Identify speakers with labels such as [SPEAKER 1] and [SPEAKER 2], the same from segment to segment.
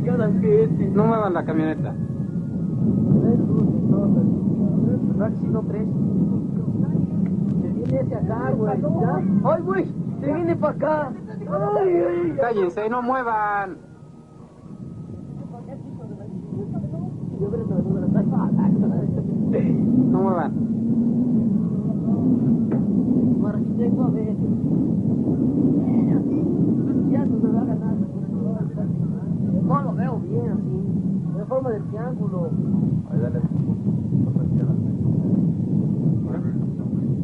[SPEAKER 1] No muevan la camioneta.
[SPEAKER 2] No tres. Se viene hacia acá, güey. ¡Ay, güey! Se viene para acá. ¡Ay!
[SPEAKER 1] Cállense, no muevan. No muevan.
[SPEAKER 2] Ya no se va a ganar. No lo veo bien así. De forma de triángulo.
[SPEAKER 3] Ahí dale.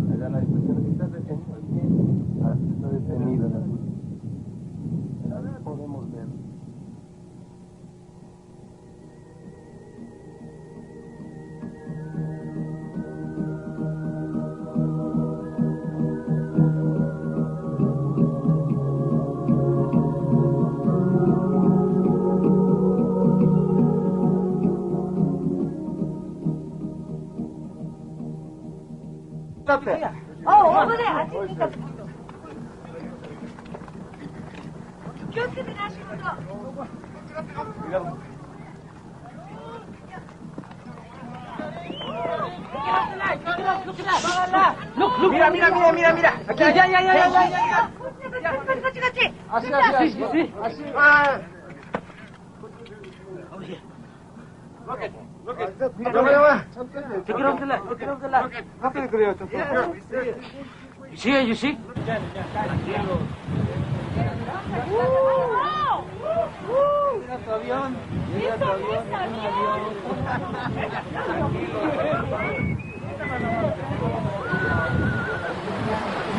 [SPEAKER 3] Ahí da la impresión que está detenido. Ahora sí está detenido. A ver, podemos ver.
[SPEAKER 4] Oh, over there. I think that's... Just get the national dog.
[SPEAKER 2] Look, mira. Aquí, ya. Así. Ah. Look at Take it off the left. You see?
[SPEAKER 1] Mira tu avión.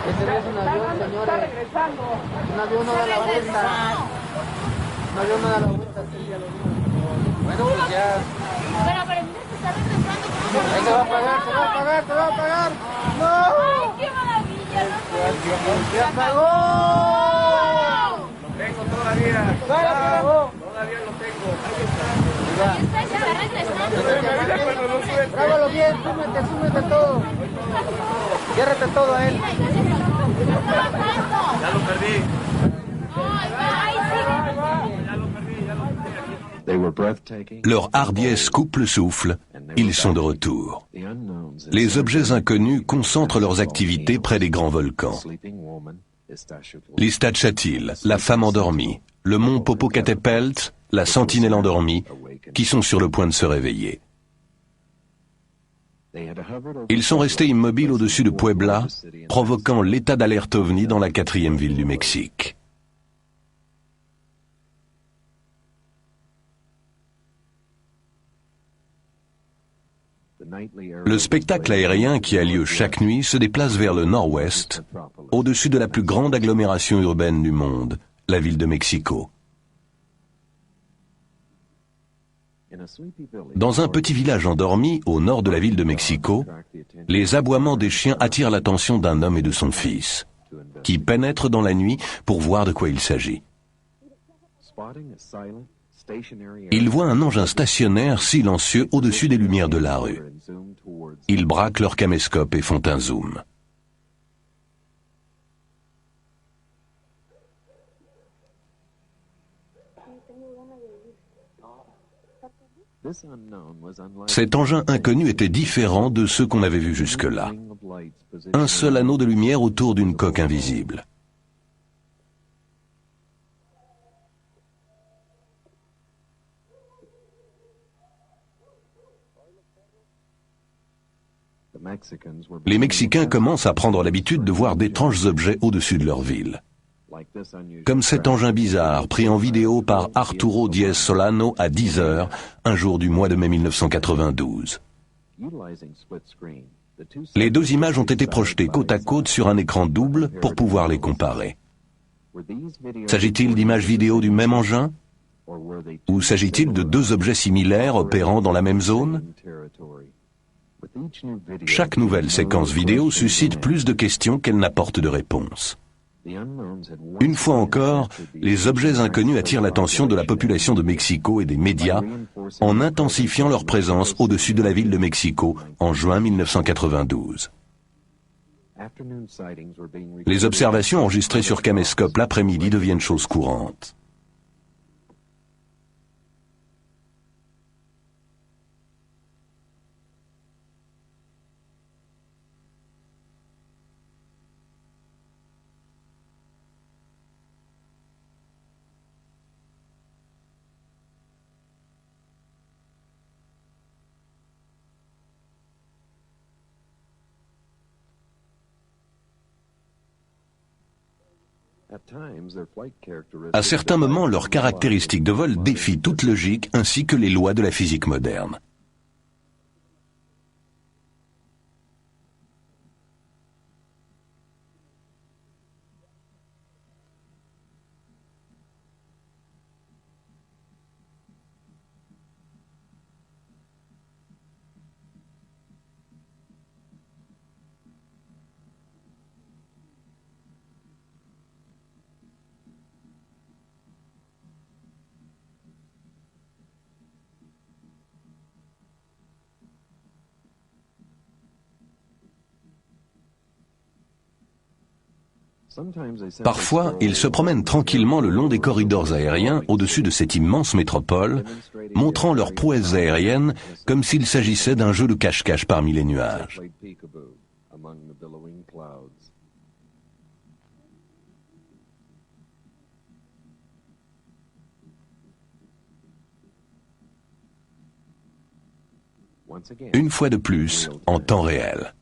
[SPEAKER 2] Ese es un avión, señores. Un avión no da la vuelta.
[SPEAKER 1] Bueno, pues ya.
[SPEAKER 4] Pero mira, se está regresando.
[SPEAKER 1] Ahí se va a pagar. ¡No!
[SPEAKER 4] ¡Ay, qué maravilla!
[SPEAKER 1] ¡Se apagó!
[SPEAKER 3] Lo tengo todavía. Todavía lo tengo.
[SPEAKER 4] Ahí está, se está regresando.
[SPEAKER 2] Grábalo bien, súmete todo. Ciérrate todo a él.
[SPEAKER 3] Ya lo perdí.
[SPEAKER 5] Leur hardiesse coupe le souffle, ils sont de retour. Les objets inconnus concentrent leurs activités près des grands volcans. L'Istatchatil, la femme endormie, le mont Popocatépetl, la sentinelle endormie, qui sont sur le point de se réveiller. Ils sont restés immobiles au-dessus de Puebla, provoquant l'état d'alerte ovni dans la 4e ville du Mexique. Le spectacle aérien qui a lieu chaque nuit se déplace vers le nord-ouest, au-dessus de la plus grande agglomération urbaine du monde, la ville de Mexico. Dans un petit village endormi, au nord de la ville de Mexico, les aboiements des chiens attirent l'attention d'un homme et de son fils, qui pénètrent dans la nuit pour voir de quoi il s'agit. Ils voient un engin stationnaire silencieux au-dessus des lumières de la rue. Ils braquent leur caméscope et font un zoom. Cet engin inconnu était différent de ceux qu'on avait vus jusque-là. Un seul anneau de lumière autour d'une coque invisible. Les Mexicains commencent à prendre l'habitude de voir d'étranges objets au-dessus de leur ville. Comme cet engin bizarre pris en vidéo par Arturo Diez Solano à 10 heures, un jour du mois de mai 1992. Les deux images ont été projetées côte à côte sur un écran double pour pouvoir les comparer. S'agit-il d'images vidéo du même engin? Ou s'agit-il de deux objets similaires opérant dans la même zone? Chaque nouvelle séquence vidéo suscite plus de questions qu'elle n'apporte de réponses. Une fois encore, les objets inconnus attirent l'attention de la population de Mexico et des médias en intensifiant leur présence au-dessus de la ville de Mexico en juin 1992. Les observations enregistrées sur caméscope l'après-midi deviennent chose courante. À certains moments, leurs caractéristiques de vol défient toute logique ainsi que les lois de la physique moderne. Parfois, ils se promènent tranquillement le long des corridors aériens au-dessus de cette immense métropole, montrant leurs prouesses aériennes comme s'il s'agissait d'un jeu de cache-cache parmi les nuages. Une fois de plus, en temps réel.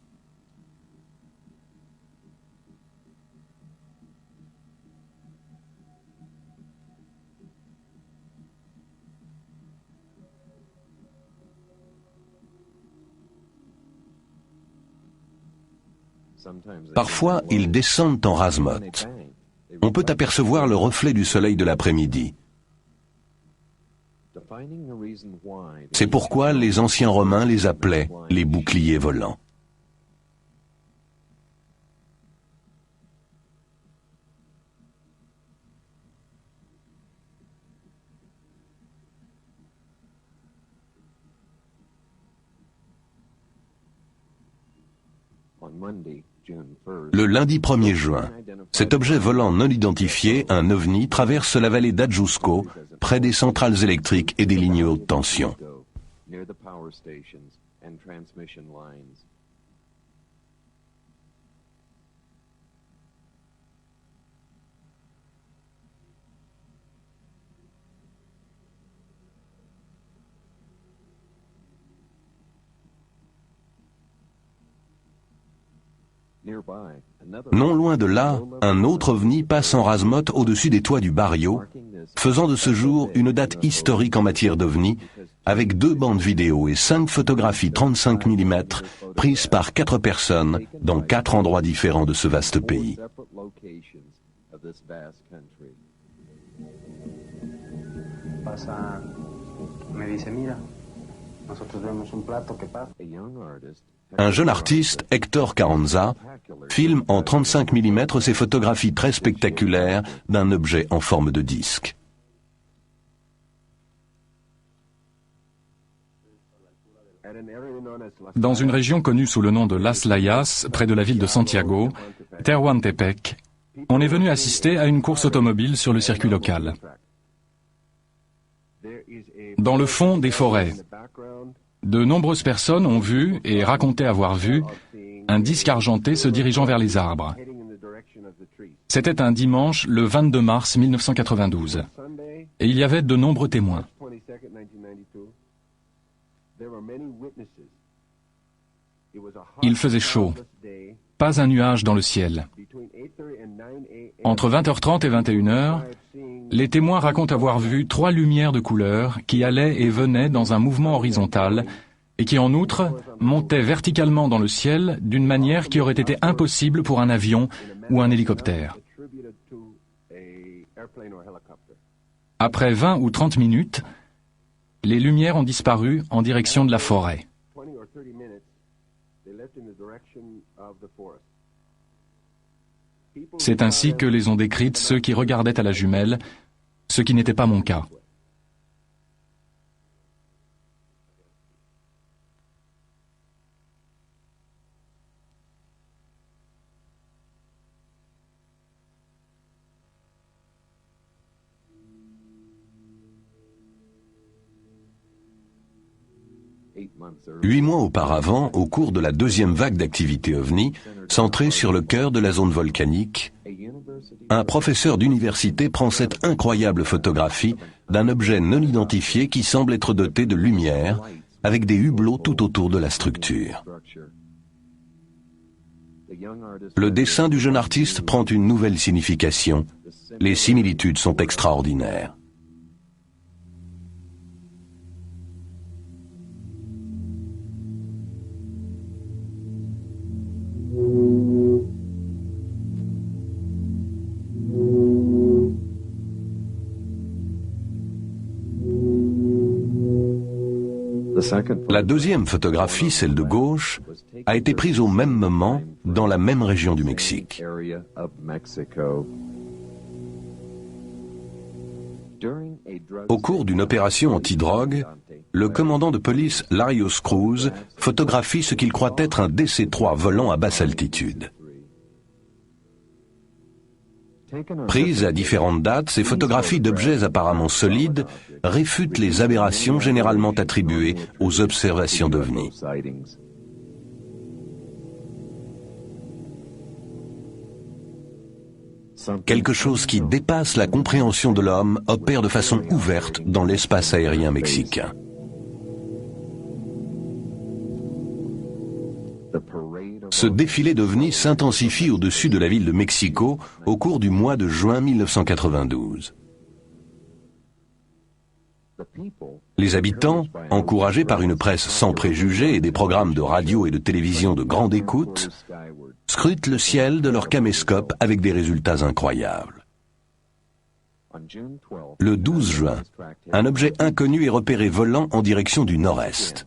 [SPEAKER 5] Parfois, ils descendent en rase-motte. On peut apercevoir le reflet du soleil de l'après-midi. C'est pourquoi les anciens Romains les appelaient les boucliers volants. Le lundi 1er juin, cet objet volant non identifié, un ovni, traverse la vallée d'Ajusco, près des centrales électriques et des lignes haute tension. Non loin de là, un autre ovni passe en rase-motte au-dessus des toits du Barrio, faisant de ce jour une date historique en matière d'ovnis, avec 2 bandes vidéo et 5 photographies 35 mm prises par 4 personnes dans 4 endroits différents de ce vaste pays. Un jeune artiste, Héctor Carranza, filme en 35 mm ces photographies très spectaculaires d'un objet en forme de disque.
[SPEAKER 6] Dans une région connue sous le nom de Las Layas, près de la ville de Santiago, Tehuantepec, on est venu assister à une course automobile sur le circuit local. Dans le fond, des forêts. De nombreuses personnes ont vu et raconté avoir vu un disque argenté se dirigeant vers les arbres. C'était un dimanche, le 22 mars 1992. Et il y avait de nombreux témoins. Il faisait chaud. Pas un nuage dans le ciel. Entre 20h30 et 21h, les témoins racontent avoir vu 3 lumières de couleur qui allaient et venaient dans un mouvement horizontal et qui, en outre, montaient verticalement dans le ciel d'une manière qui aurait été impossible pour un avion ou un hélicoptère. Après 20 ou 30 minutes, les lumières ont disparu en direction de la forêt. C'est ainsi que les ont décrites ceux qui regardaient à la jumelle, ce qui n'était pas mon cas.
[SPEAKER 5] Huit mois auparavant, au cours de la 2e vague d'activité OVNI, centrée sur le cœur de la zone volcanique, un professeur d'université prend cette incroyable photographie d'un objet non identifié qui semble être doté de lumière, avec des hublots tout autour de la structure. Le dessin du jeune artiste prend une nouvelle signification Les similitudes sont extraordinaires. La deuxième photographie, celle de gauche, a été prise au même moment, dans la même région du Mexique. Au cours d'une opération anti-drogue, le commandant de police Larios Cruz photographie ce qu'il croit être un DC-3 volant à basse altitude. Prises à différentes dates, ces photographies d'objets apparemment solides réfutent les aberrations généralement attribuées aux observations d'OVNI. Quelque chose qui dépasse la compréhension de l'homme opère de façon ouverte dans l'espace aérien mexicain. Ce défilé d'OVNI s'intensifie au-dessus de la ville de Mexico au cours du mois de juin 1992. Les habitants, encouragés par une presse sans préjugés et des programmes de radio et de télévision de grande écoute, scrutent le ciel de leur caméscope avec des résultats incroyables. Le 12 juin, un objet inconnu est repéré volant en direction du nord-est.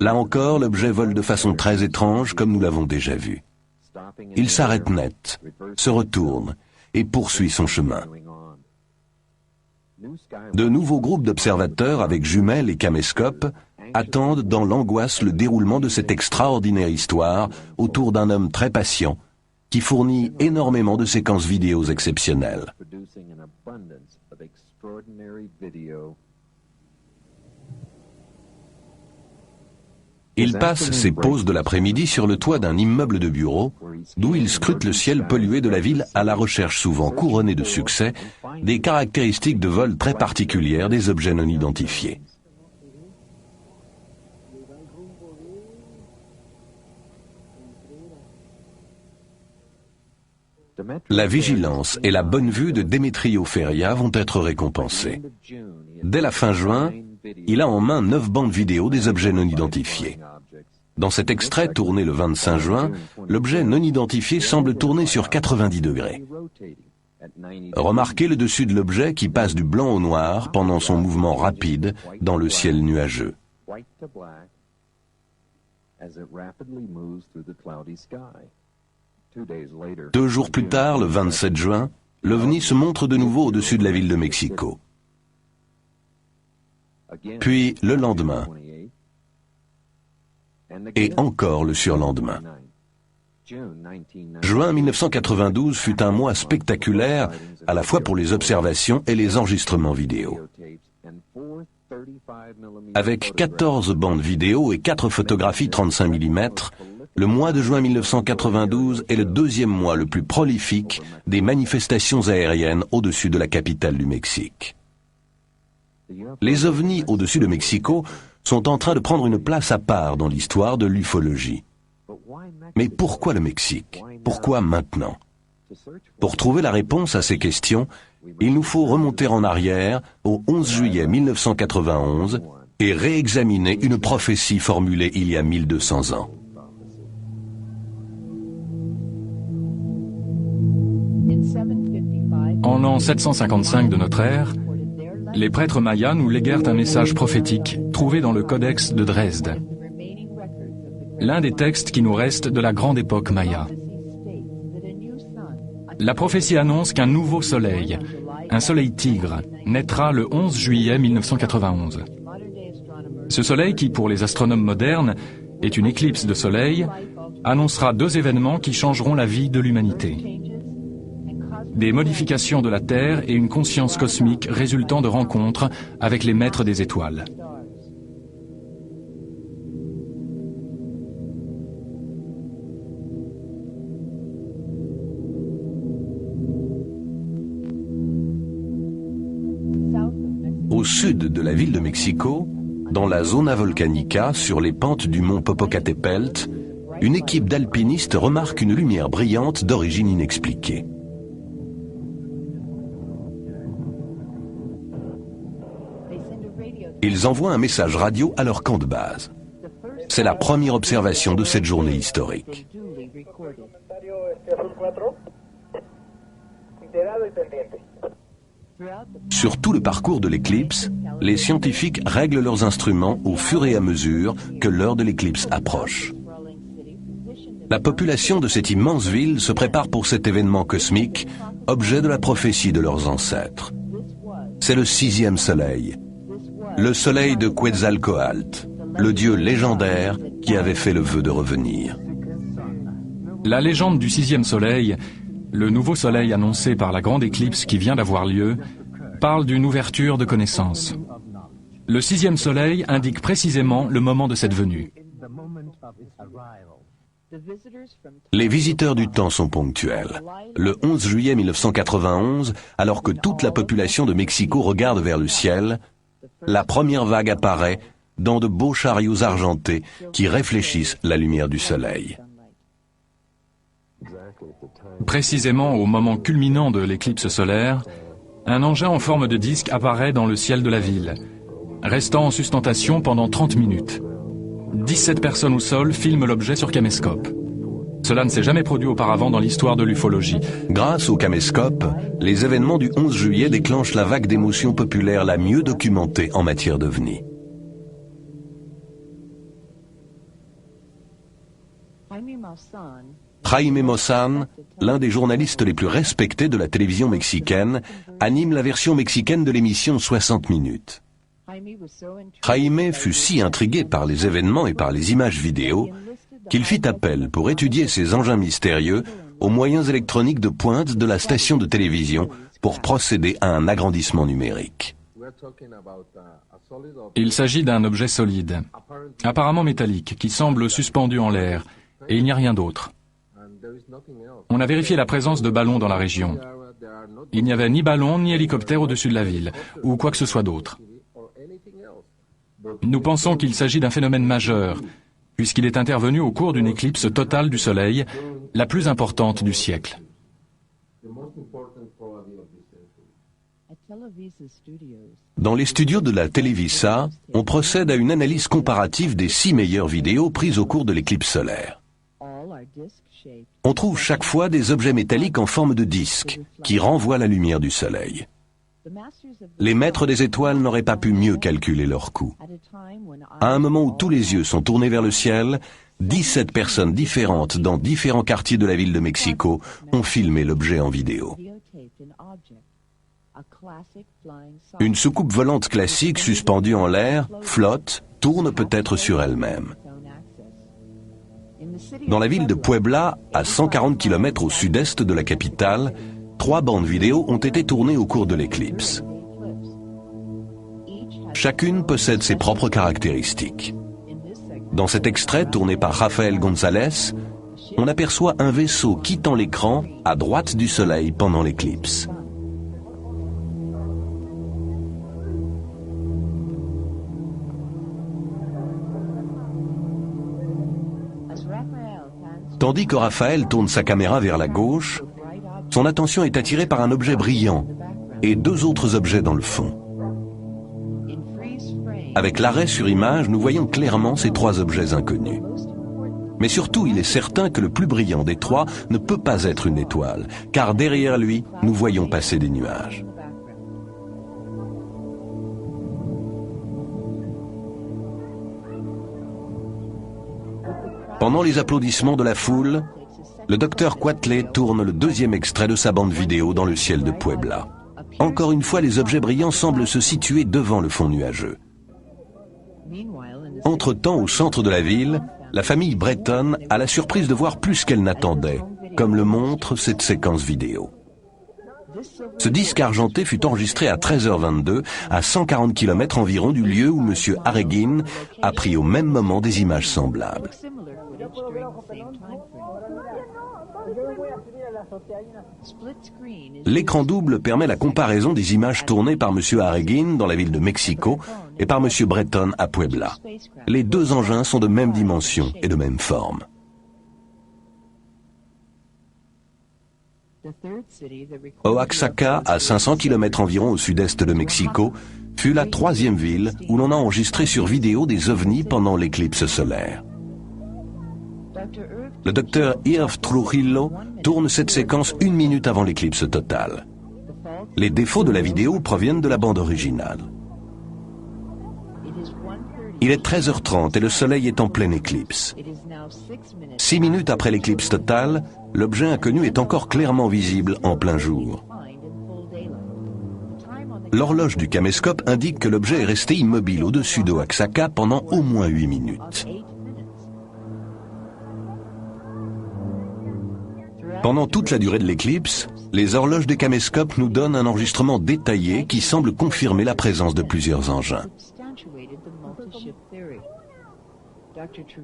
[SPEAKER 5] Là encore, l'objet vole de façon très étrange, comme nous l'avons déjà vu. Il s'arrête net, se retourne et poursuit son chemin. De nouveaux groupes d'observateurs avec jumelles et caméscopes attendent dans l'angoisse le déroulement de cette extraordinaire histoire autour d'un homme très patient qui fournit énormément de séquences vidéos exceptionnelles. Il passe ses pauses de l'après-midi sur le toit d'un immeuble de bureau, d'où il scrute le ciel pollué de la ville à la recherche souvent couronnée de succès des caractéristiques de vol très particulières des objets non identifiés. La vigilance et la bonne vue de Demetrio Feria vont être récompensées. Dès la fin juin, il a en main 9 bandes vidéo des objets non identifiés. Dans cet extrait tourné le 25 juin, l'objet non identifié semble tourner sur 90 degrés. Remarquez le dessus de l'objet qui passe du blanc au noir pendant son mouvement rapide dans le ciel nuageux. 2 jours plus tard, le 27 juin, l'OVNI se montre de nouveau au-dessus de la ville de Mexico. Puis le lendemain, et encore le surlendemain. Juin 1992 fut un mois spectaculaire à la fois pour les observations et les enregistrements vidéo. Avec 14 bandes vidéo et 4 photographies 35 mm, le mois de juin 1992 est le deuxième mois le plus prolifique des manifestations aériennes au-dessus de la capitale du Mexique. Les ovnis au-dessus de Mexico sont en train de prendre une place à part dans l'histoire de l'ufologie. Mais pourquoi le Mexique? Pourquoi maintenant? Pour trouver la réponse à ces questions, il nous faut remonter en arrière au 11 juillet 1991 et réexaminer une prophétie formulée il y a 1200 ans.
[SPEAKER 6] En l'an 755 de notre ère, les prêtres mayas nous léguèrent un message prophétique trouvé dans le Codex de Dresde, l'un des textes qui nous restent de la grande époque maya. La prophétie annonce qu'un nouveau soleil, un soleil tigre, naîtra le 11 juillet 1991. Ce soleil, qui pour les astronomes modernes est une éclipse de soleil, annoncera 2 événements qui changeront la vie de l'humanité. Des modifications de la Terre et une conscience cosmique résultant de rencontres avec les maîtres des étoiles.
[SPEAKER 5] Au sud de la ville de Mexico, dans la Zona Volcanica, sur les pentes du mont Popocatépetl, une équipe d'alpinistes remarque une lumière brillante d'origine inexpliquée. Ils envoient un message radio à leur camp de base. C'est la première observation de cette journée historique. Sur tout le parcours de l'éclipse, les scientifiques règlent leurs instruments au fur et à mesure que l'heure de l'éclipse approche. La population de cette immense ville se prépare pour cet événement cosmique, objet de la prophétie de leurs ancêtres. C'est le 6e soleil, le soleil de Quetzalcoatl, le dieu légendaire qui avait fait le vœu de revenir.
[SPEAKER 6] La légende du 6e soleil, le nouveau soleil annoncé par la grande éclipse qui vient d'avoir lieu, parle d'une ouverture de connaissance. Le 6e soleil indique précisément le moment de cette venue.
[SPEAKER 5] Les visiteurs du temps sont ponctuels. Le 11 juillet 1991, alors que toute la population de Mexico regarde vers le ciel, la première vague apparaît dans de beaux chariots argentés qui réfléchissent la lumière du soleil.
[SPEAKER 6] Précisément au moment culminant de l'éclipse solaire, un engin en forme de disque apparaît dans le ciel de la ville, restant en sustentation pendant 30 minutes. 17 personnes au sol filment l'objet sur caméscope. Cela ne s'est jamais produit auparavant dans l'histoire de l'ufologie.
[SPEAKER 5] Grâce au caméscope, les événements du 11 juillet déclenchent la vague d'émotions populaires la mieux documentée en matière d'OVNI. Jaime Maussan, l'un des journalistes les plus respectés de la télévision mexicaine, anime la version mexicaine de l'émission 60 minutes. Jaime fut si intrigué par les événements et par les images vidéo qu'il fit appel pour étudier ces engins mystérieux aux moyens électroniques de pointe de la station de télévision pour procéder à un agrandissement numérique.
[SPEAKER 6] Il s'agit d'un objet solide, apparemment métallique, qui semble suspendu en l'air, et il n'y a rien d'autre. On a vérifié la présence de ballons dans la région. Il n'y avait ni ballon ni hélicoptère au-dessus de la ville, ou quoi que ce soit d'autre. Nous pensons qu'il s'agit d'un phénomène majeur, puisqu'il est intervenu au cours d'une éclipse totale du Soleil, la plus importante du siècle.
[SPEAKER 5] Dans les studios de la Televisa, on procède à une analyse comparative des 6 meilleures vidéos prises au cours de l'éclipse solaire. On trouve chaque fois des objets métalliques en forme de disque, qui renvoient la lumière du Soleil. Les maîtres des étoiles n'auraient pas pu mieux calculer leur coût. À un moment où tous les yeux sont tournés vers le ciel, 17 personnes différentes dans différents quartiers de la ville de Mexico ont filmé l'objet en vidéo. Une soucoupe volante classique suspendue en l'air, flotte, tourne peut-être sur elle-même. Dans la ville de Puebla, à 140 km au sud-est de la capitale, 3 bandes vidéo ont été tournées au cours de l'éclipse. Chacune possède ses propres caractéristiques. Dans cet extrait tourné par Rafael González, on aperçoit un vaisseau quittant l'écran à droite du soleil pendant l'éclipse. Tandis que Raphaël tourne sa caméra vers la gauche, son attention est attirée par un objet brillant et 2 autres objets dans le fond. Avec l'arrêt sur image, nous voyons clairement ces 3 objets inconnus. Mais surtout, il est certain que le plus brillant des 3 ne peut pas être une étoile, car derrière lui, nous voyons passer des nuages. Pendant les applaudissements de la foule, le docteur Quatley tourne le 2e extrait de sa bande vidéo dans le ciel de Puebla. Encore une fois, les objets brillants semblent se situer devant le fond nuageux. Entre-temps, au centre de la ville, la famille Breton a la surprise de voir plus qu'elle n'attendait, comme le montre cette séquence vidéo. Ce disque argenté fut enregistré à 13h22, à 140 km environ du lieu où M. Harrigan a pris au même moment des images semblables. L'écran double permet la comparaison des images tournées par M. Harrigan dans la ville de Mexico et par M. Breton à Puebla. Les 2 engins sont de même dimension et de même forme. Oaxaca, à 500 km environ au sud-est de Mexico, fut la troisième ville où l'on a enregistré sur vidéo des ovnis pendant l'éclipse solaire. Le docteur Irv Trujillo tourne cette séquence 1 minute avant l'éclipse totale. Les défauts de la vidéo proviennent de la bande originale. Il est 13h30 et le soleil est en pleine éclipse. 6 minutes après l'éclipse totale, l'objet inconnu est encore clairement visible en plein jour. L'horloge du caméscope indique que l'objet est resté immobile au-dessus d'Oaxaca pendant au moins 8 minutes. Pendant toute la durée de l'éclipse, les horloges des caméscopes nous donnent un enregistrement détaillé qui semble confirmer la présence de plusieurs engins.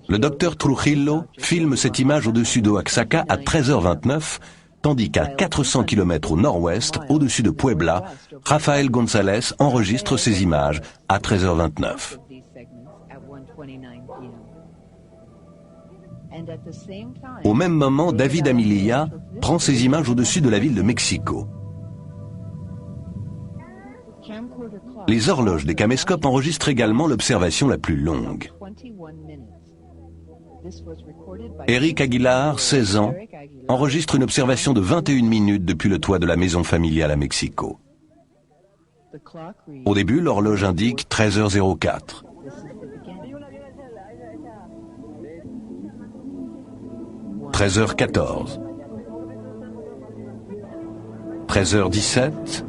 [SPEAKER 5] Le docteur Trujillo filme cette image au-dessus d'Oaxaca à 13h29, tandis qu'à 400 km au nord-ouest, au-dessus de Puebla, Rafael González enregistre ces images à 13h29. Au même moment, David Amililla prend ces images au-dessus de la ville de Mexico. Les horloges des caméscopes enregistrent également l'observation la plus longue. Eric Aguilar, 16 ans, enregistre une observation de 21 minutes depuis le toit de la maison familiale à Mexico. Au début, l'horloge indique 13h04. 13h14. 13h17.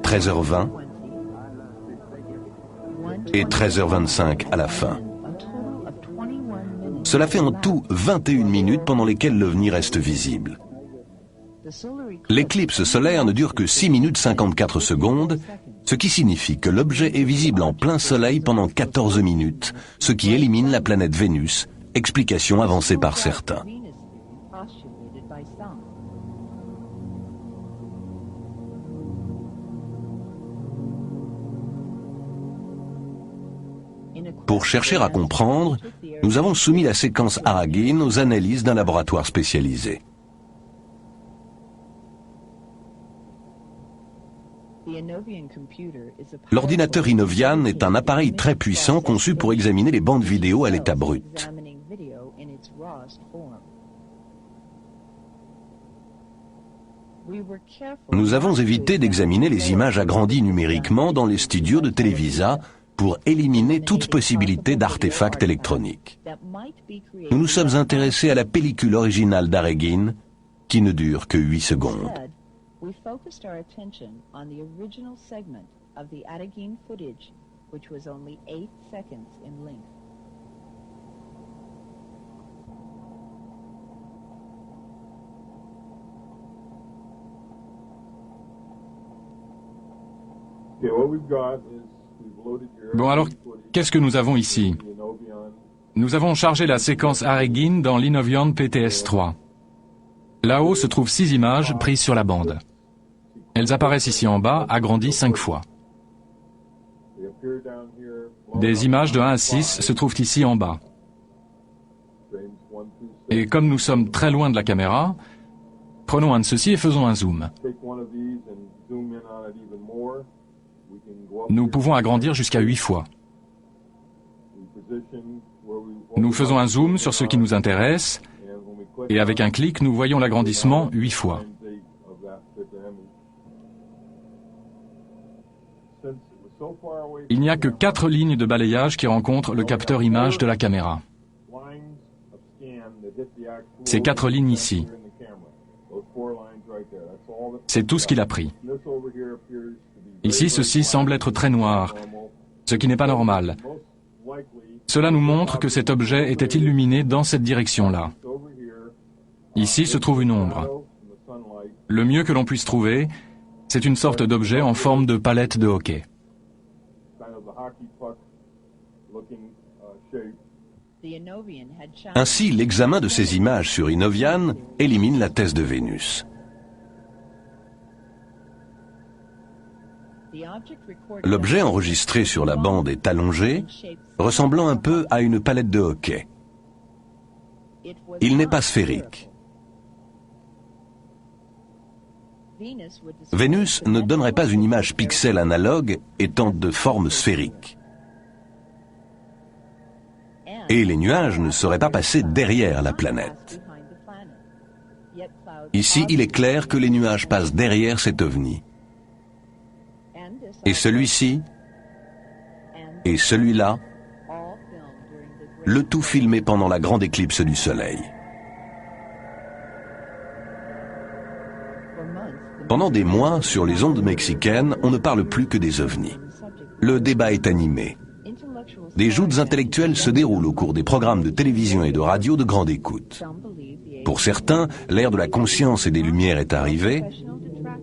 [SPEAKER 5] 13h20 et 13h25 à la fin. Cela fait en tout 21 minutes pendant lesquelles l'OVNI reste visible. L'éclipse solaire ne dure que 6 minutes 54 secondes, ce qui signifie que l'objet est visible en plein soleil pendant 14 minutes, ce qui élimine la planète Vénus, explication avancée par certains. Pour chercher à comprendre, nous avons soumis la séquence Aragin aux analyses d'un laboratoire spécialisé. L'ordinateur Inovian est un appareil très puissant conçu pour examiner les bandes vidéo à l'état brut. Nous avons évité d'examiner les images agrandies numériquement dans les studios de Televisa pour éliminer toute possibilité d'artefacts électroniques. Nous nous sommes intéressés à la pellicule originale d'Aragin, qui ne dure que 8 secondes.
[SPEAKER 7] We focused our attention on the original segment of the Aragin footage, which was only 8 seconds in length.
[SPEAKER 6] Bon alors, qu'est-ce que nous avons ici? Nous avons chargé la séquence Aragin dans l'Inovian PTS-3. Là-haut se trouvent 6 images prises sur la bande. Elles apparaissent ici en bas, agrandies 5 fois. Des images de 1 à 6 se trouvent ici en bas. Et comme nous sommes très loin de la caméra, prenons un de ceux-ci et faisons un zoom. Nous pouvons agrandir jusqu'à 8 fois. Nous faisons un zoom sur ce qui nous intéresse, et avec un clic, nous voyons l'agrandissement 8 fois. Il n'y a que 4 lignes de balayage qui rencontrent le capteur image de la caméra. Ces 4 lignes ici. C'est tout ce qu'il a pris. Ici, ceci semble être très noir, ce qui n'est pas normal. Cela nous montre que cet objet était illuminé dans cette direction-là. Ici se trouve une ombre. Le mieux que l'on puisse trouver, c'est une sorte d'objet en forme de palette de hockey.
[SPEAKER 5] Ainsi, l'examen de ces images sur Inovian élimine la thèse de Vénus. L'objet enregistré sur la bande est allongé, ressemblant un peu à une palette de hockey. Il n'est pas sphérique. Vénus ne donnerait pas une image pixel analogue étant de forme sphérique. Et les nuages ne seraient pas passés derrière la planète. Ici, il est clair que les nuages passent derrière cet ovni. Et celui-ci, et celui-là, le tout filmé pendant la grande éclipse du Soleil. Pendant des mois, sur les ondes mexicaines, on ne parle plus que des ovnis. Le débat est animé. Des joutes intellectuelles se déroulent au cours des programmes de télévision et de radio de grande écoute. Pour certains, l'ère de la conscience et des lumières est arrivée,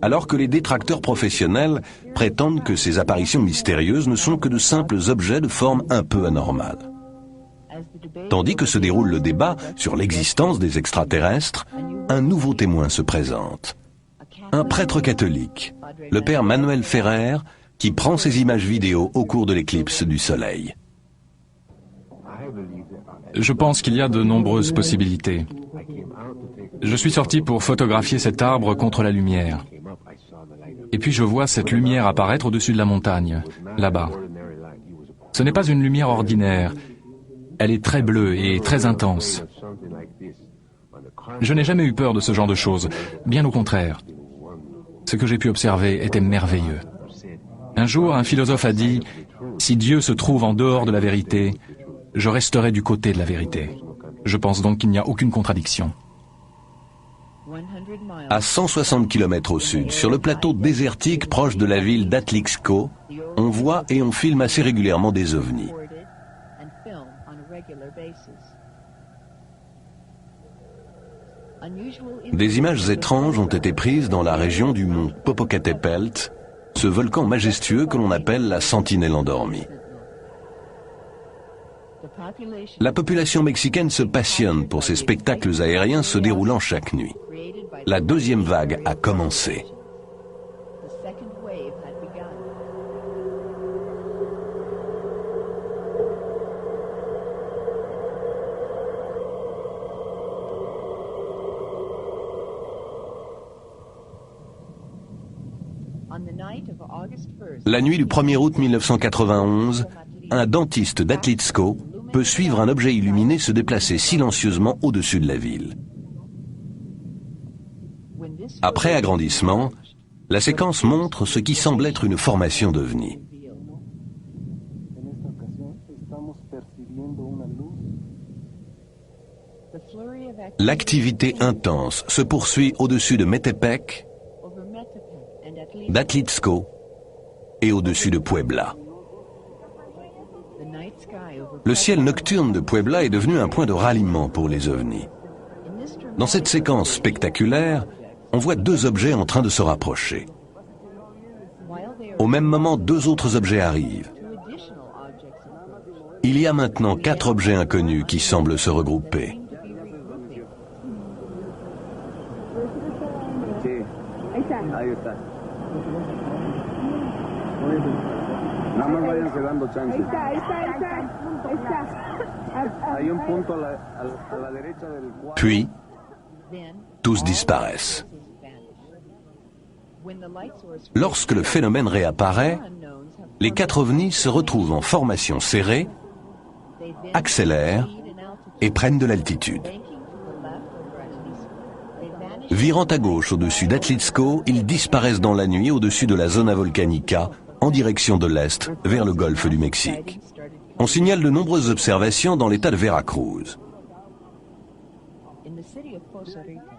[SPEAKER 5] alors que les détracteurs professionnels prétendent que ces apparitions mystérieuses ne sont que de simples objets de forme un peu anormale. Tandis que se déroule le débat sur l'existence des extraterrestres, un nouveau témoin se présente. Un prêtre catholique, le père Manuel Ferrer, qui prend ces images vidéo au cours de l'éclipse du Soleil.
[SPEAKER 6] Je pense qu'il y a de nombreuses possibilités. Je suis sorti pour photographier cet arbre contre la lumière. Et puis je vois cette lumière apparaître au-dessus de la montagne, là-bas. Ce n'est pas une lumière ordinaire. Elle est très bleue et très intense. Je n'ai jamais eu peur de ce genre de choses, bien au contraire. Ce que j'ai pu observer était merveilleux. Un jour, un philosophe a dit « Si Dieu se trouve en dehors de la vérité, je resterai du côté de la vérité. » Je pense donc qu'il n'y a aucune contradiction.
[SPEAKER 5] À 160 km au sud, sur le plateau désertique proche de la ville d'Atlixco, on voit et on filme assez régulièrement des ovnis. Des images étranges ont été prises dans la région du mont Popocatépetl, ce volcan majestueux que l'on appelle la sentinelle endormie. La population mexicaine se passionne pour ces spectacles aériens se déroulant chaque nuit. La deuxième vague a commencé. La nuit du 1er août 1991, un dentiste d'Atlixco peut suivre un objet illuminé se déplacer silencieusement au-dessus de la ville. Après agrandissement, la séquence montre ce qui semble être une formation d'ovnis. L'activité intense se poursuit au-dessus de Metepec, d'Atlixco et au-dessus de Puebla. Le ciel nocturne de Puebla est devenu un point de ralliement pour les ovnis. Dans cette séquence spectaculaire, on voit deux objets en train de se rapprocher. Au même moment, deux autres objets arrivent. Il y a maintenant 4 objets inconnus qui semblent se regrouper. Puis, tous disparaissent. Lorsque le phénomène réapparaît, les 4 ovnis se retrouvent en formation serrée, accélèrent et prennent de l'altitude. Virant à gauche au-dessus d'Atlixco, ils disparaissent dans la nuit au-dessus de la zona volcanica, en direction de l'est, vers le golfe du Mexique. On signale de nombreuses observations dans l'état de Veracruz.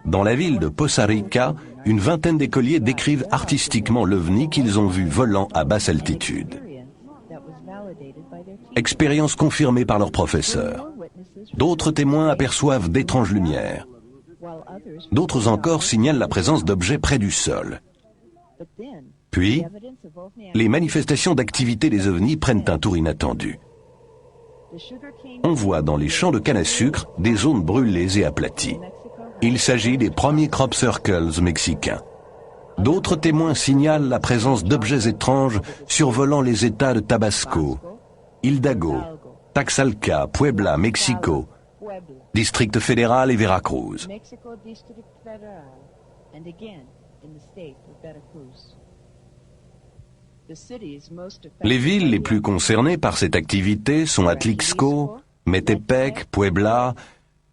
[SPEAKER 5] Dans la ville de Poza Rica, une vingtaine d'écoliers décrivent artistiquement l'ovni qu'ils ont vu volant à basse altitude. Expérience confirmée par leurs professeurs. D'autres témoins aperçoivent d'étranges lumières. D'autres encore signalent la présence d'objets près du sol. Puis, les manifestations d'activité des ovnis prennent un tour inattendu. On voit dans les champs de canne à sucre des zones brûlées et aplaties. Il s'agit des premiers crop circles mexicains. D'autres témoins signalent la présence d'objets étranges survolant les États de Tabasco, Hidalgo, Taxalca, Puebla, Mexico, District fédéral et Veracruz. Les villes les plus concernées par cette activité sont Atlixco, Metepec, Puebla,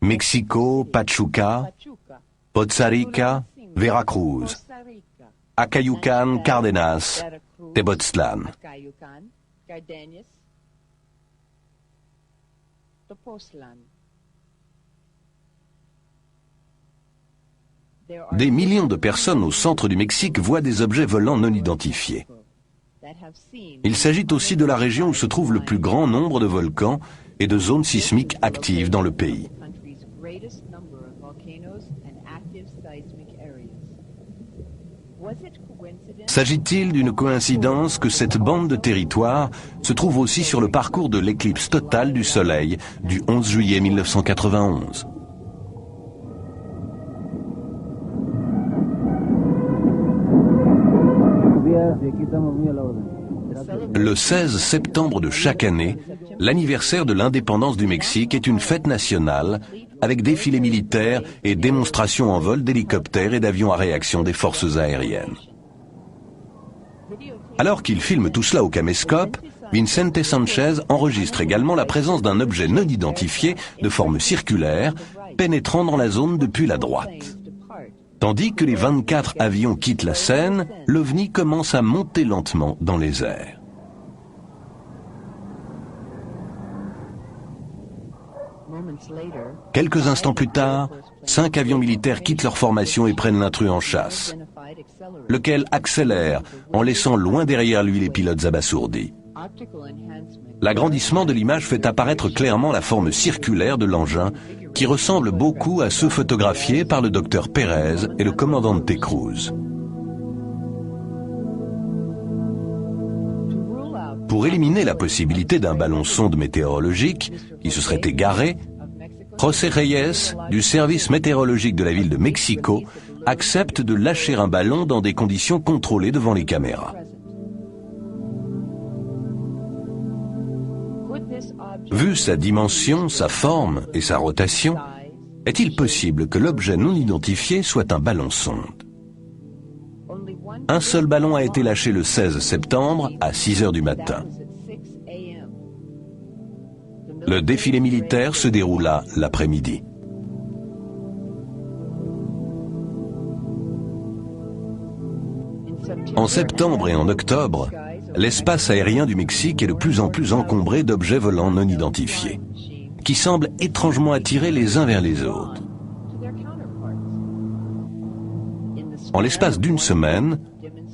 [SPEAKER 5] Mexico, Pachuca, Poza Rica, Veracruz, Acayucan, Cardenas, Tepoztlán. Des millions de personnes au centre du Mexique voient des objets volants non identifiés. Il s'agit aussi de la région où se trouve le plus grand nombre de volcans et de zones sismiques actives dans le pays. S'agit-il d'une coïncidence que cette bande de territoire se trouve aussi sur le parcours de l'éclipse totale du Soleil du 11 juillet 1991 ? Le 16 septembre de chaque année, l'anniversaire de l'indépendance du Mexique est une fête nationale avec défilés militaires et démonstrations en vol d'hélicoptères et d'avions à réaction des forces aériennes. Alors qu'il filme tout cela au caméscope, Vicente Sanchez enregistre également la présence d'un objet non identifié de forme circulaire pénétrant dans la zone depuis la droite. Tandis que les 24 avions quittent la scène, l'OVNI commence à monter lentement dans les airs. Quelques instants plus tard, 5 avions militaires quittent leur formation et prennent l'intrus en chasse, lequel accélère en laissant loin derrière lui les pilotes abasourdis. L'agrandissement de l'image fait apparaître clairement la forme circulaire de l'engin qui ressemble beaucoup à ceux photographiés par le docteur Pérez et le commandant Cruz. Pour éliminer la possibilité d'un ballon sonde météorologique qui se serait égaré, José Reyes, du service météorologique de la ville de Mexico, accepte de lâcher un ballon dans des conditions contrôlées devant les caméras. Vu sa dimension, sa forme et sa rotation, est-il possible que l'objet non identifié soit un ballon sonde? Un seul ballon a été lâché le 16 septembre à 6 heures du matin. Le défilé militaire se déroula l'après-midi. En septembre et en octobre, l'espace aérien du Mexique est de plus en plus encombré d'objets volants non identifiés, qui semblent étrangement attirés les uns vers les autres. En l'espace d'une semaine,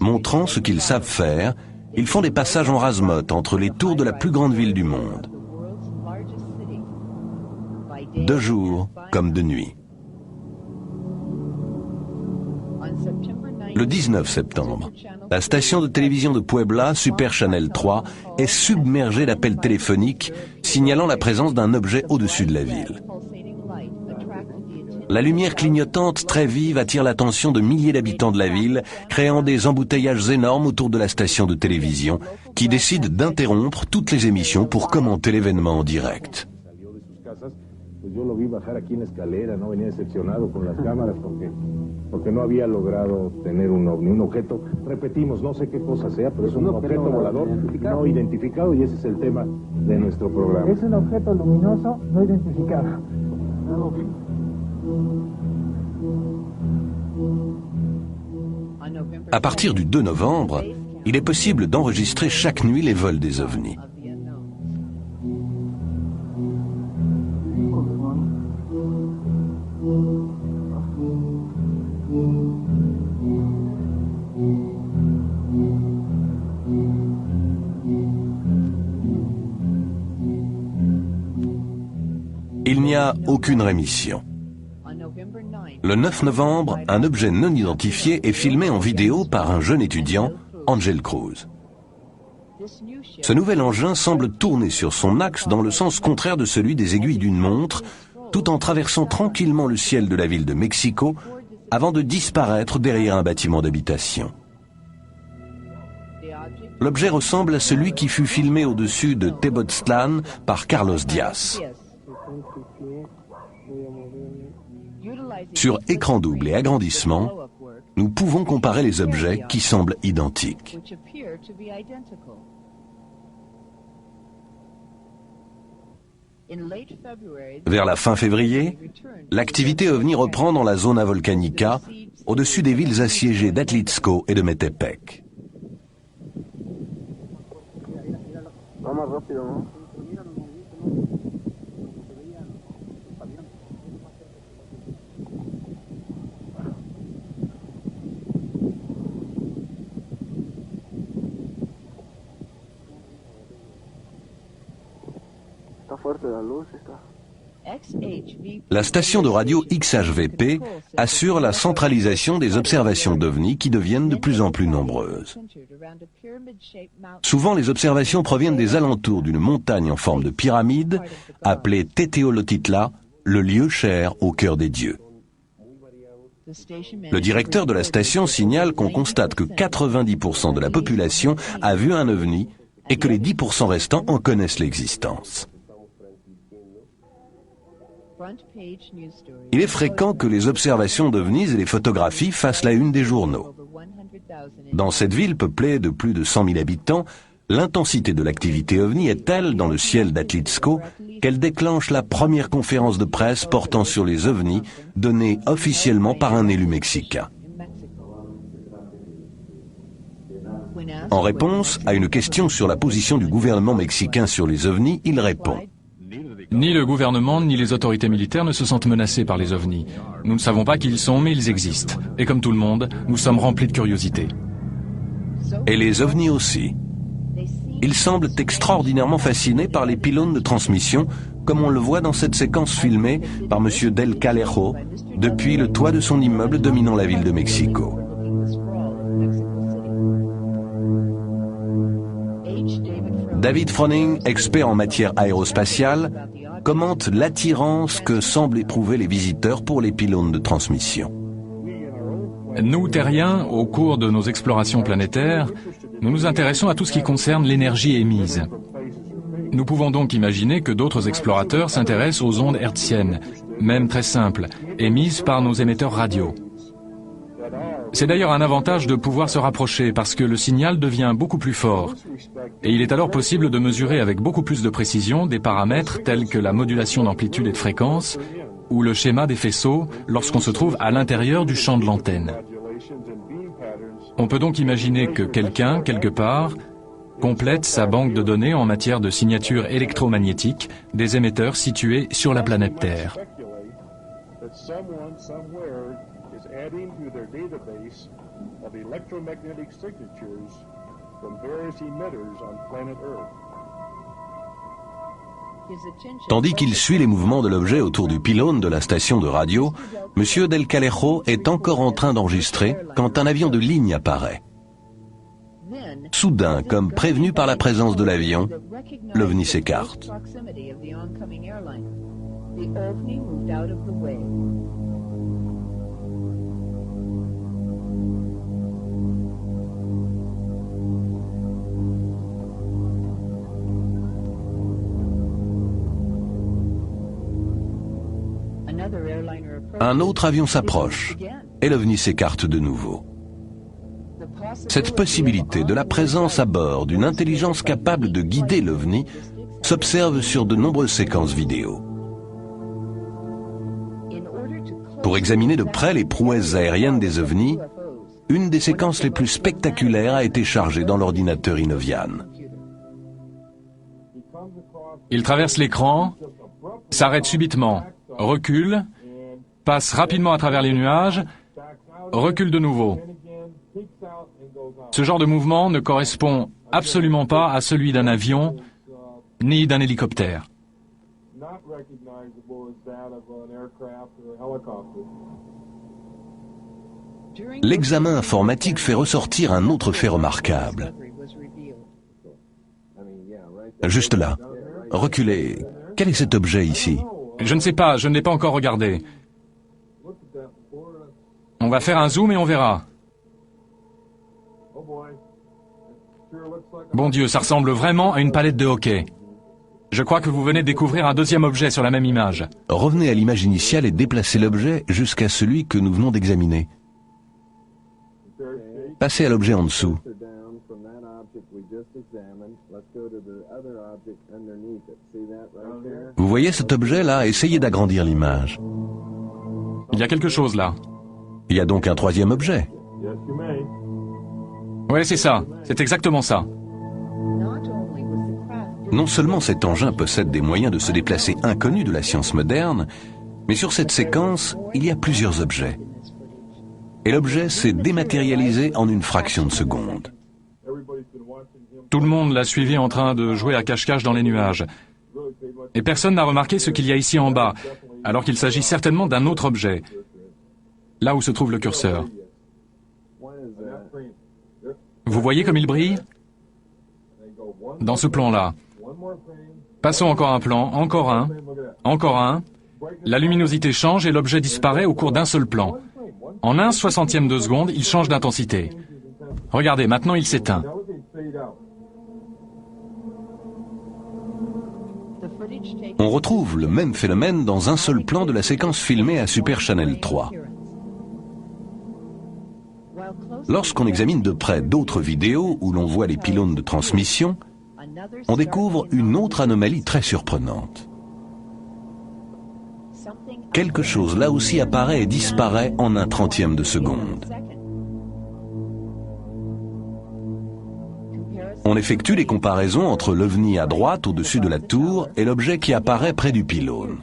[SPEAKER 5] montrant ce qu'ils savent faire, ils font des passages en rase-motte entre les tours de la plus grande ville du monde, de jour comme de nuit. Le 19 septembre, la station de télévision de Puebla, Super Channel 3, est submergée d'appels téléphoniques signalant la présence d'un objet au-dessus de la ville. La lumière clignotante très vive attire l'attention de milliers d'habitants de la ville, créant des embouteillages énormes autour de la station de télévision, qui décide d'interrompre toutes les émissions pour commenter l'événement en direct.
[SPEAKER 8] Yo lo vi bajar aquí en escalera, no venía decepcionado con las cámaras porque no había logrado tener un ovni, un objeto, repetimos, no sé qué cosa sea, pero es un objeto volador no identificado y ese es el tema de nuestro programa.
[SPEAKER 2] Es un objeto luminoso no identificado.
[SPEAKER 5] À partir du 2 novembre, il est possible d'enregistrer chaque nuit les vols des ovnis. Il n'y a aucune rémission. Le 9 novembre, un objet non identifié est filmé en vidéo par un jeune étudiant, Ángel Cruz. Ce nouvel engin semble tourner sur son axe dans le sens contraire de celui des aiguilles d'une montre, tout en traversant tranquillement le ciel de la ville de Mexico avant de disparaître derrière un bâtiment d'habitation. L'objet ressemble à celui qui fut filmé au-dessus de Tepoztlán par Carlos Diaz. Sur écran double et agrandissement, nous pouvons comparer les objets qui semblent identiques.
[SPEAKER 7] which appear to be identical. In late February,
[SPEAKER 5] Vers la fin février, l'activité OVNI reprend dans la zone Volcanica, au-dessus des villes assiégées d'Atlixco et de Metepec. La station de radio XHVP assure la centralisation des observations d'OVNI qui deviennent de plus en plus nombreuses. Souvent, les observations proviennent des alentours d'une montagne en forme de pyramide, appelée Teteolotitla, le lieu cher au cœur des dieux. Le directeur de la station signale qu'on constate que 90% de la population a vu un OVNI et que les 10% restants en connaissent l'existence. Il est fréquent que les observations d'OVNIs et les photographies fassent la une des journaux. Dans cette ville peuplée de plus de 100 000 habitants, l'intensité de l'activité OVNI est telle dans le ciel d'Atlixco qu'elle déclenche la première conférence de presse portant sur les OVNIs donnée officiellement par un élu mexicain. En réponse à une question sur la position du gouvernement mexicain sur les OVNIs, il répond:
[SPEAKER 6] Ni le gouvernement ni les autorités militaires ne se sentent menacés par les ovnis. Nous ne savons pas qui ils sont, mais ils existent. Et comme tout le monde, nous sommes remplis de curiosité.
[SPEAKER 5] Et les ovnis aussi. Ils semblent extraordinairement fascinés par les pylônes de transmission, comme on le voit dans cette séquence filmée par M. Del Calejo depuis le toit de son immeuble dominant la ville de Mexico. David Froning, expert en matière aérospatiale, commente l'attirance que semblent éprouver les visiteurs pour les pylônes de transmission.
[SPEAKER 6] Nous, terriens, au cours de nos explorations planétaires, nous nous intéressons à tout ce qui concerne l'énergie émise. Nous pouvons donc imaginer que d'autres explorateurs s'intéressent aux ondes hertziennes, même très simples, émises par nos émetteurs radio. C'est d'ailleurs un avantage de pouvoir se rapprocher parce que le signal devient beaucoup plus fort. Et il est alors possible de mesurer avec beaucoup plus de précision des paramètres tels que la modulation d'amplitude et de fréquence ou le schéma des faisceaux lorsqu'on se trouve à l'intérieur du champ de l'antenne. On peut donc imaginer que quelqu'un, quelque part, complète sa banque de données en matière de signature électromagnétique des émetteurs situés sur la planète Terre.
[SPEAKER 8] Adding to their database of electromagnetic signatures from various emitters on planet Earth.
[SPEAKER 5] Tandis qu'il suit les mouvements de l'objet autour du pylône de la station de radio, M. Del Calejo est encore en train d'enregistrer quand un avion de ligne apparaît. Soudain, comme prévenu par la présence de l'avion, l'OVNI s'écarte. Un autre avion s'approche et l'OVNI s'écarte de nouveau. Cette possibilité de la présence à bord d'une intelligence capable de guider l'OVNI s'observe sur de nombreuses séquences vidéo. Pour examiner de près les prouesses aériennes des OVNIs, une des séquences les plus spectaculaires a été chargée dans l'ordinateur Inovian.
[SPEAKER 6] Il traverse l'écran, s'arrête subitement, recule, passe rapidement à travers les nuages, recule de nouveau. Ce genre de mouvement ne correspond absolument pas à celui d'un avion ni d'un hélicoptère.
[SPEAKER 5] L'examen informatique fait ressortir un autre fait remarquable. Juste là, reculez. Quel est cet objet ici?
[SPEAKER 6] Je ne sais pas, je ne l'ai pas encore regardé. On va faire un zoom et on verra. Bon Dieu, ça ressemble vraiment à une palette de hockey. Je crois que vous venez de découvrir un deuxième objet sur la même image.
[SPEAKER 5] Revenez à l'image initiale et déplacez l'objet jusqu'à celui que nous venons d'examiner. Passez à l'objet en dessous. Vous voyez cet objet-là? Essayez d'agrandir l'image.
[SPEAKER 6] Il y a quelque chose là.
[SPEAKER 5] Il y a donc un troisième objet.
[SPEAKER 6] Ouais, c'est ça. C'est exactement ça.
[SPEAKER 5] Non seulement cet engin possède des moyens de se déplacer inconnus de la science moderne, mais sur cette séquence, il y a plusieurs objets. Et l'objet s'est dématérialisé en une fraction de seconde.
[SPEAKER 6] Tout le monde l'a suivi en train de jouer à cache-cache dans les nuages. Et personne n'a remarqué ce qu'il y a ici en bas, alors qu'il s'agit certainement d'un autre objet. Là où se trouve le curseur. Vous voyez comme il brille? Dans ce plan-là. Passons encore un plan, encore un, encore un. La luminosité change et l'objet disparaît au cours d'un seul plan. En 1/60e de seconde, il change d'intensité. Regardez, maintenant il s'éteint.
[SPEAKER 5] On retrouve le même phénomène dans un seul plan de la séquence filmée à Super Channel 3. Lorsqu'on examine de près d'autres vidéos où l'on voit les pylônes de transmission, on découvre une autre anomalie très surprenante. Quelque chose là aussi apparaît et disparaît en 1/30e de seconde. On effectue les comparaisons entre l'OVNI à droite au-dessus de la tour et l'objet qui apparaît près du pylône.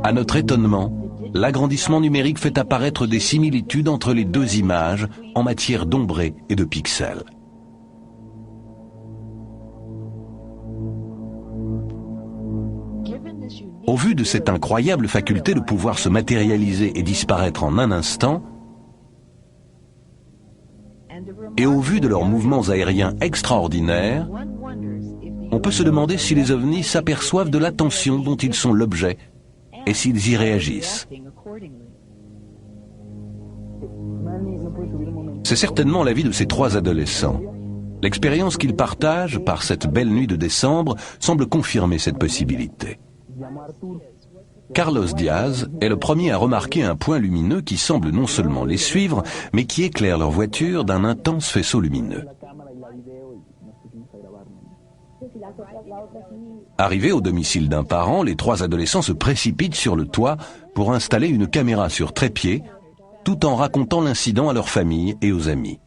[SPEAKER 5] À notre étonnement, l'agrandissement numérique fait apparaître des similitudes entre les deux images en matière d'ombré et de pixels. Au vu de cette incroyable faculté de pouvoir se matérialiser et disparaître en un instant, et au vu de leurs mouvements aériens extraordinaires, on peut se demander si les ovnis s'aperçoivent de l'attention dont ils sont l'objet et s'ils y réagissent. C'est certainement l'avis de ces trois adolescents. L'expérience qu'ils partagent par cette belle nuit de décembre semble confirmer cette possibilité. Carlos Diaz est le premier à remarquer un point lumineux qui semble non seulement les suivre, mais qui éclaire leur voiture d'un intense faisceau lumineux. Arrivés au domicile d'un parent, les trois adolescents se précipitent sur le toit pour installer une caméra sur trépied, tout en racontant l'incident à leur famille et aux amis.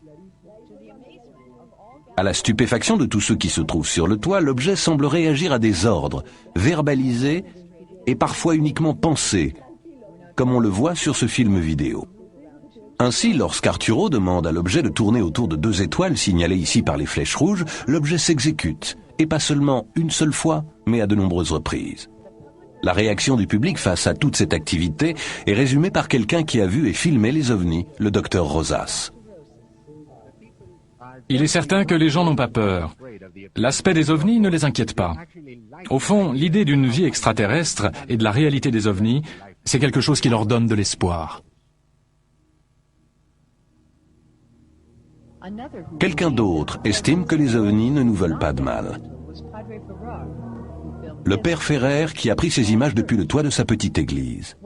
[SPEAKER 5] À la stupéfaction de tous ceux qui se trouvent sur le toit, l'objet semble réagir à des ordres, verbalisés et parfois uniquement pensés, comme on le voit sur ce film vidéo. Ainsi, lorsqu'Arturo demande à l'objet de tourner autour de deux étoiles signalées ici par les flèches rouges, l'objet s'exécute, et pas seulement une seule fois, mais à de nombreuses reprises. La réaction du public face à toute cette activité est résumée par quelqu'un qui a vu et filmé les ovnis, le docteur Rosas.
[SPEAKER 6] Il est certain que les gens n'ont pas peur. L'aspect des ovnis ne les inquiète pas. Au fond, l'idée d'une vie extraterrestre et de la réalité des ovnis, c'est quelque chose qui leur donne de l'espoir.
[SPEAKER 5] Quelqu'un d'autre estime que les ovnis ne nous veulent pas de mal. Le père Ferrer qui a pris ces images depuis le toit de sa petite église.